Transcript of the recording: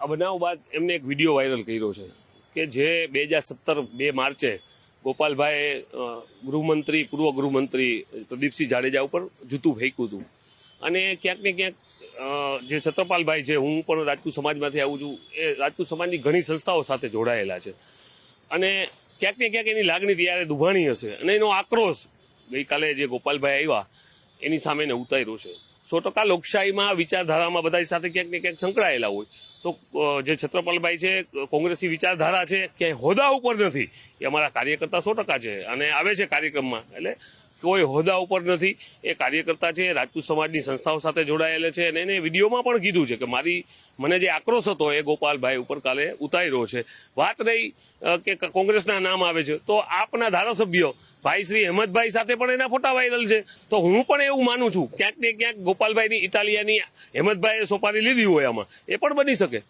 આ બનાવ બાદ એમને એક વિડીયો વાયરલ કર્યો છે કે જે 2017 2 માર્ચે ગોપાલભાઈએ ગૃહમંત્રી પૂર્વ ગૃહમંત્રી પ્રદીપસિંહ જાડેજા ઉપર જૂતું ફેંક્યું હતું અને ક્યાંક ને ક્યાંક જે છત્રપાલભાઈ છે, હું પણ રાજપૂત સમાજમાંથી આવું છું, એ રાજપૂત સમાજની ઘણી સંસ્થાઓ સાથે જોડાયેલા છે અને ક્યાંક ને ક્યાંક એની લાગણી ત્યારે દુભાણી હશે અને એનો આક્રોશ ગઈકાલે જે ગોપાલભાઈ આવ્યા એની સામે એને ઉતાર્યો છે। 100% લોકશાહીમાં વિચારધારામાં બધા સાથે ક્યાંક ને ક્યાંક સંકળાયેલા હોય તો જે છત્રપાલભાઈ છે કોંગ્રેસી વિચારધારા છે, ક્યાંય હોદ્દા ઉપર નથી, એ અમારા કાર્યકર્તા 100% છે અને આવે છે કાર્યક્રમમાં, એટલે કોઈ હોદ્દા ઉપર નથી, એ કાર્યકર્તા છે, રાજપૂત સમાજની સંસ્થાઓ સાથે જોડાયેલા છે અને એને વિડીયોમાં પણ કીધું છે કે મને જે આક્રોશ હતો એ ગોપાલભાઈ ઉપર કાલે ઉતાર્યો છે। વાત રહી કે કોંગ્રેસના નામ આવે છે તો આપના ધારાસભ્યો ભાઈ શ્રી હેમંતભાઈ સાથે પણ એના ફોટા વાયરલ છે, તો હું પણ એવું માનું છું ક્યાંક ને ક્યાંક ગોપાલભાઈની ઇટાલિયાની હેમંતભાઈએ સોપારી લીધી હોય આમાં, એ પણ બની શકે।